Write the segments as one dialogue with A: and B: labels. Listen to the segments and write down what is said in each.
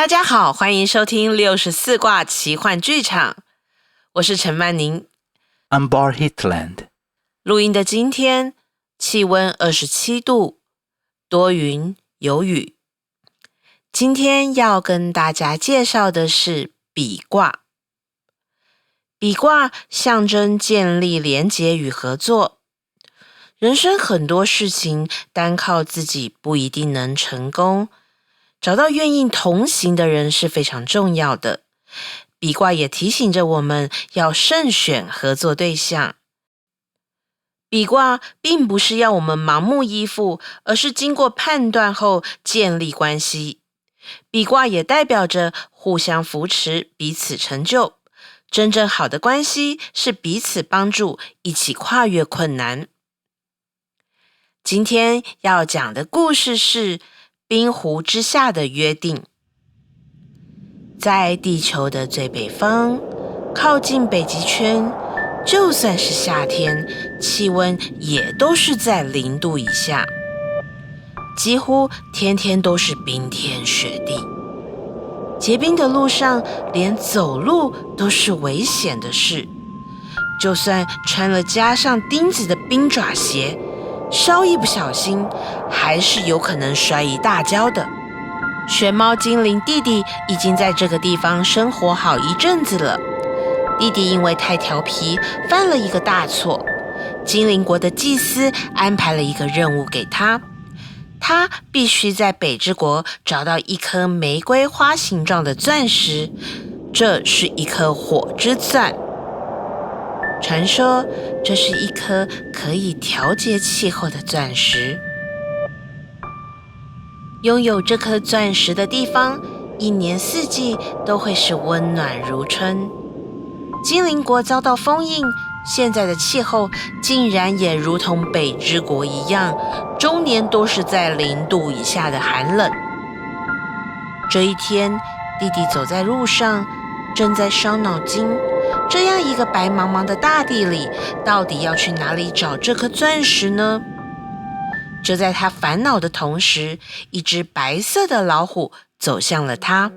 A: 大家好，欢迎收听64卦奇幻剧场，我是陈曼宁。
B: I'm Bar Hitland。
A: 录音的今天，气温27度，多云有雨。今天要跟大家介绍的是比卦。比卦象征建立连结与合作。人生很多事情单靠自己不一定能成功，找到愿意同行的人是非常重要的。比卦也提醒着我们要慎选合作对象。比卦并不是要我们盲目依附，而是经过判断后建立关系。比卦也代表着互相扶持，彼此成就。真正好的关系是彼此帮助，一起跨越困难。今天要讲的故事是冰湖之下的约定。在地球的最北方，靠近北极圈，就算是夏天，气温也都是在0度以下，几乎天天都是冰天雪地。结冰的路上，连走路都是危险的事。就算穿了加上钉子的冰爪鞋，稍一不小心，还是有可能摔一大跤的。雪猫精灵弟弟已经在这个地方生活好一阵子了。弟弟因为太调皮，犯了一个大错。精灵国的祭司安排了一个任务给他，他必须在北之国找到一颗玫瑰花形状的钻石，这是一颗火之钻。传说这是一颗可以调节气候的钻石。拥有这颗钻石的地方，一年四季都会是温暖如春。精灵国遭到封印，现在的气候竟然也如同北之国一样，终年都是在0度以下的寒冷。这一天，弟弟走在路上，正在伤脑筋，这样一个白茫茫的大地里，到底要去哪里找这颗钻石呢？就在他烦恼的同时，一只白色的老虎走向了他。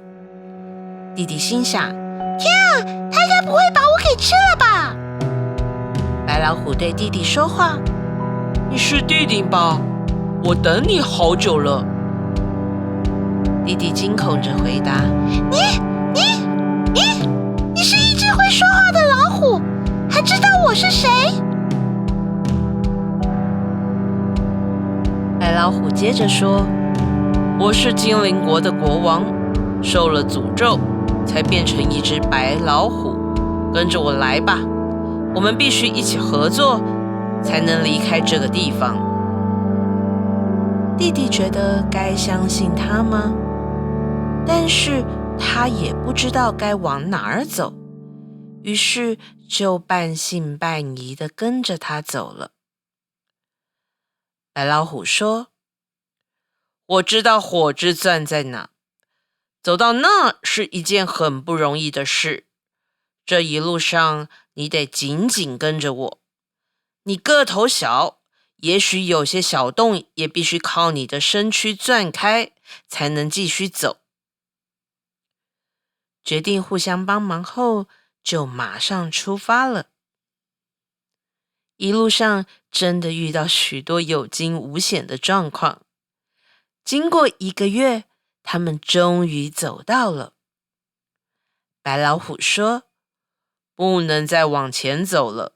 A: 弟弟心想：天啊，他该不会把我给吃了吧？白老虎对弟弟说话：
C: 你是弟弟吧？我等你好久了。
A: 弟弟惊恐着回答：你是一只会说话的老虎，还知道我是谁？白老虎接着说：
C: 我是精灵国的国王，受了诅咒，才变成一只白老虎。跟着我来吧，我们必须一起合作，才能离开这个地方。
A: 弟弟觉得该相信他吗？但是他也不知道该往哪儿走，于是就半信半疑地跟着他走了。白老虎说：
C: 我知道火之钻在哪，走到那是一件很不容易的事。这一路上你得紧紧跟着我。你个头小，也许有些小洞也必须靠你的身躯钻开，才能继续走。
A: 决定互相帮忙后，就马上出发了。一路上真的遇到许多有惊无险的状况。经过1个月，他们终于走到了。白老虎说：
C: 不能再往前走了，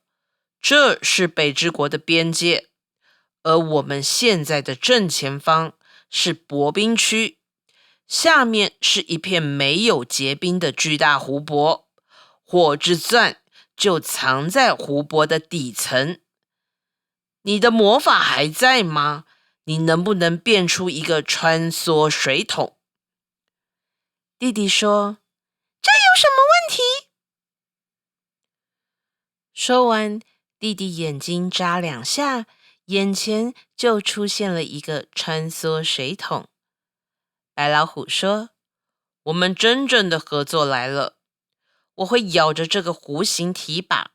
C: 这是北之国的边界，而我们现在的正前方是薄冰区，下面是一片没有结冰的巨大湖泊，火之钻就藏在湖泊的底层。你的魔法还在吗？你能不能变出一个穿梭水桶？
A: 弟弟说：这有什么问题？说完，弟弟眼睛眨2下，眼前就出现了一个穿梭水桶。白老虎说：
C: 我们真正的合作来了，我会咬着这个弧形提把，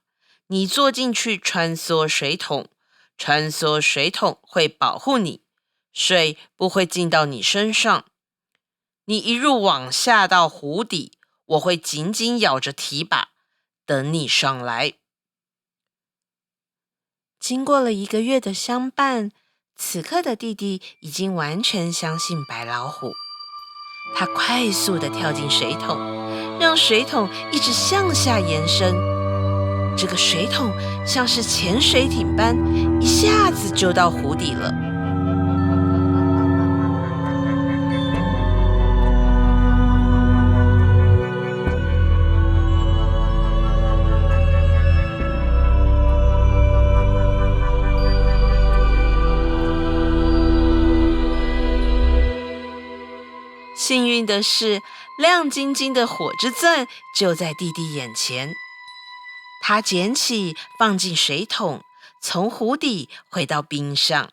C: 你坐进去穿梭水桶，穿梭水桶会保护你，水不会进到你身上。你一路往下到湖底，我会紧紧咬着蹄把，等你上来。
A: 经过了1个月的相伴，此刻的弟弟已经完全相信白老虎。他快速地跳进水桶，让水桶一直向下延伸。这个水桶像是潜水艇般，一下子就到湖底了。幸运的是，亮晶晶的火之钻就在弟弟眼前。他捡起，放进水桶，从湖底回到冰上。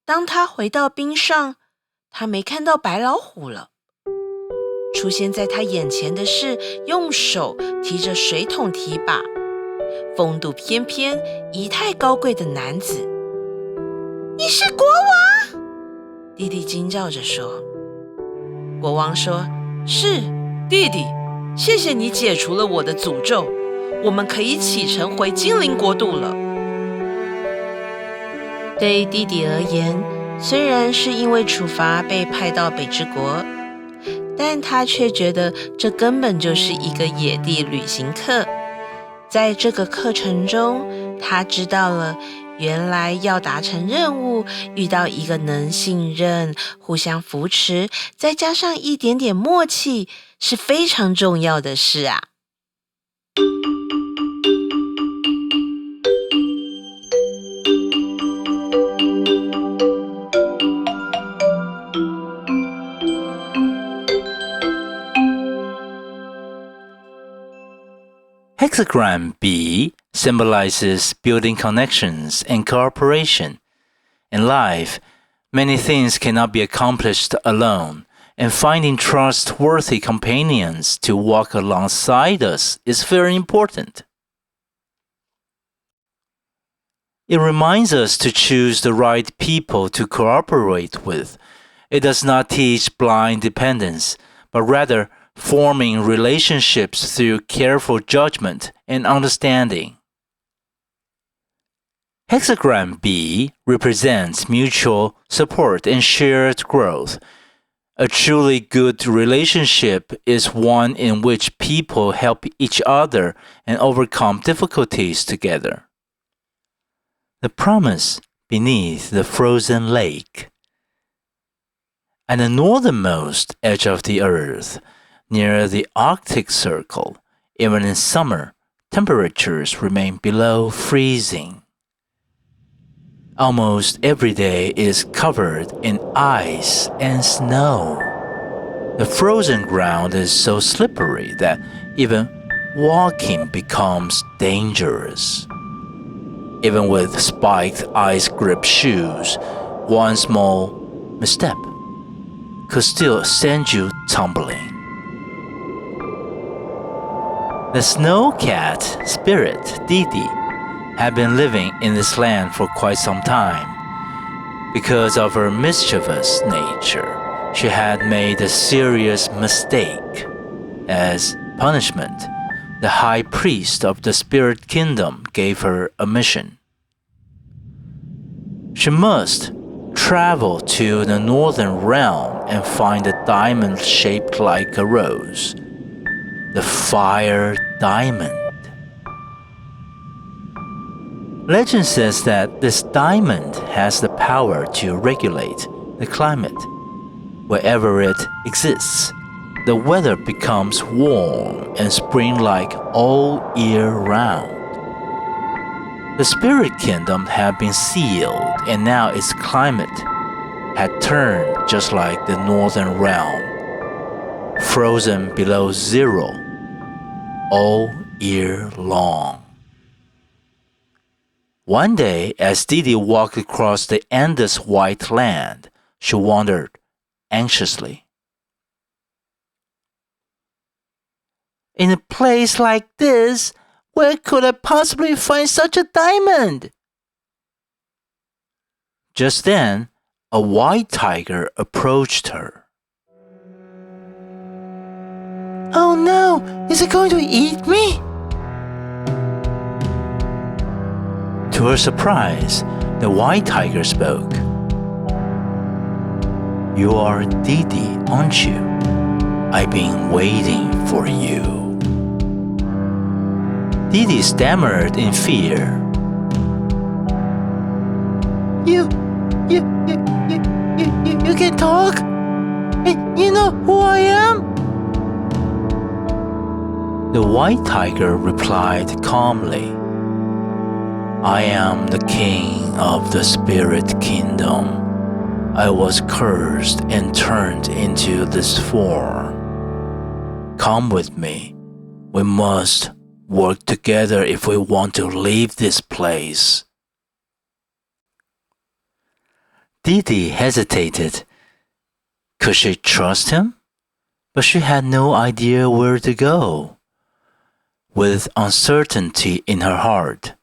A: 当他回到冰上，他没看到白老虎了。出现在他眼前的是用手提着水桶提把、风度翩翩、仪态高贵的男子。你是国王？弟弟惊叫着说。国王说：“是，
C: 弟弟，谢谢你解除了我的诅咒，我们可以启程回精灵国度了。”
A: 对弟弟而言，虽然是因为处罚被派到北之国，但他却觉得这根本就是一个野地旅行课。在这个课程中，他知道了原来要达成任务，遇到一个能信任、互相扶持，再加上一点点默契，是非常重要的事啊。
B: Hexagram Bi symbolizes building connections and cooperation. In life, many things cannot be accomplished alone, and finding trustworthy companions to walk alongside us is very important. It reminds us to choose the right people to cooperate with. It does not teach blind dependence, but rather forming relationships through careful judgment and understanding. Hexagram B represents mutual support and shared growth. A truly good relationship is one in which people help each other and overcome difficulties together. The promise beneath the frozen lake. At the northernmost edge of the earth, near the Arctic Circle, even in summer, temperatures remain below freezing. Almost every day is covered in ice and snow. The frozen ground is so slippery that even walking becomes dangerous. Even with spiked ice grip shoes, one small misstep could still send you tumbling. The snow cat spirit, Didi, had been living in this land for quite some time. Because of her mischievous nature, she had made a serious mistake. As punishment, the high priest of the spirit kingdom gave her a mission. She must travel to the northern realm and find a diamond shaped like a rose. The fire diamond. Legend says that this diamond has the power to regulate the climate. Wherever it exists, the weather becomes warm and spring-like all year round. The spirit kingdom had been sealed, and now its climate had turned just like the northern realm, frozen below zero all year long. One day, as Didi walked across the endless white land, she wondered anxiously. In a place like this, where could I possibly find such a diamond? Just then, a white tiger approached her. Oh no, is it going to eat me? To her surprise, the white tiger spoke. You are Didi, aren't you? I've been waiting for you. Didi stammered in fear. You can talk? You know who I am? The white tiger replied calmly. I am the king of the spirit kingdom. I was cursed and turned into this form. Come with me. We must work together if we want to leave this place. Didi hesitated. Could she trust him? But she had no idea where to go. With uncertainty in her heart,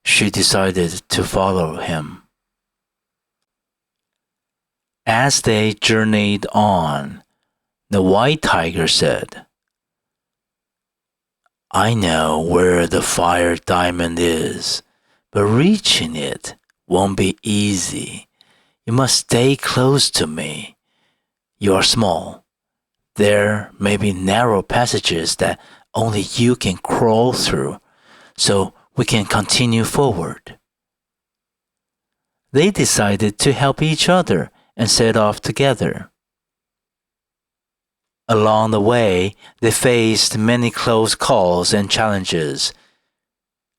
B: she decided to follow him. As they journeyed on, the white tiger said, I know where the fire diamond is, but reaching it won't be easy. You must stay close to me. You are small. There may be narrow passages that only you can crawl through, so we can continue forward. They decided to help each other and set off together. Along the way, they faced many close calls and challenges.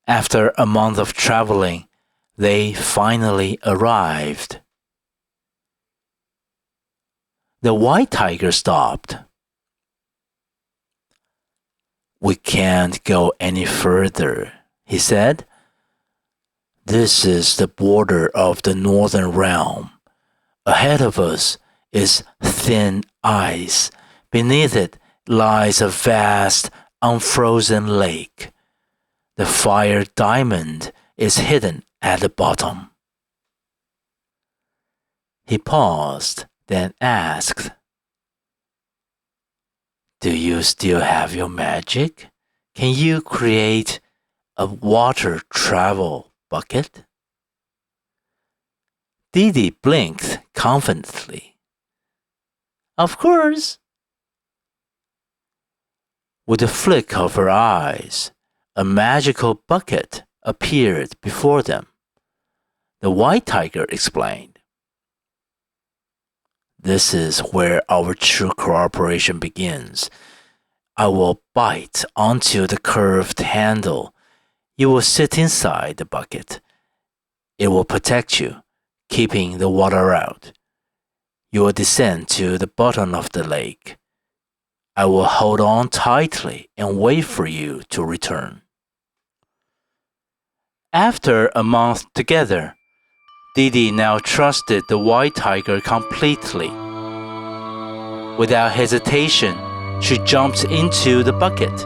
B: After a month of traveling, they finally arrived. The white tiger stopped. We can't go any further, he said. This is the border of the northern realm. Ahead of us is thin ice. Beneath it lies a vast, unfrozen lake. The fire diamond is hidden at the bottom. He paused, then asked, Do you still have your magic? Can you create a water travel bucket? Didi blinked confidently. Of course. With a flick of her eyes, a magical bucket appeared before them. The white tiger explained. This is where our true cooperation begins. I will bite onto the curved handle. You will sit inside the bucket. It will protect you, keeping the water out. You will descend to the bottom of the lake. I will hold on tightly and wait for you to return. After a month together, Didi now trusted the white tiger completely. Without hesitation, she jumped into the bucket.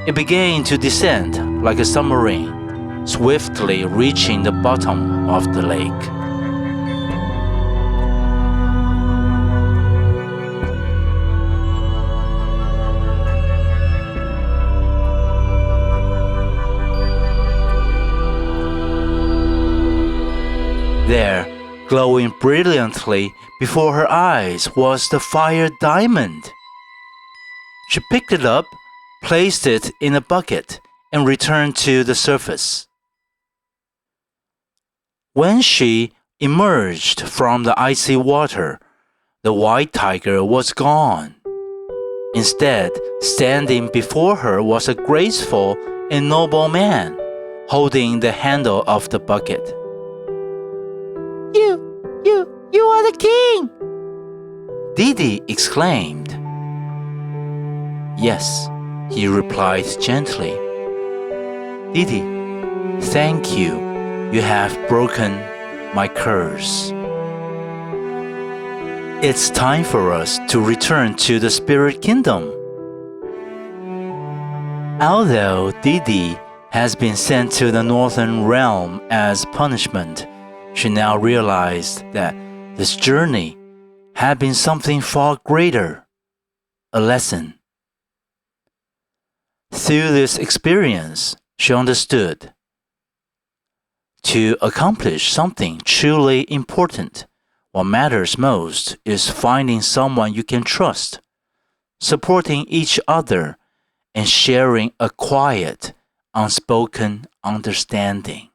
B: It began to descend like a submarine, swiftly reaching the bottom of the lake. There, glowing brilliantly before her eyes, was the fire diamond. She picked it up, placed it in a bucket, and returned to the surface. When she emerged from the icy water, the white tiger was gone. Instead, standing before her was a graceful and noble man, holding the handle of the bucket. You are the king! Didi exclaimed. Yes, he replied gently. Didi, thank you. You have broken my curse. It's time for us to return to the spirit kingdom. Although Didi has been sent to the northern realm as punishment, she now realized that this journey had been something far greater, a lesson Through this experience, she understood to accomplish something truly important, what matters most is finding someone you can trust, supporting each other, and sharing a quiet, unspoken understanding.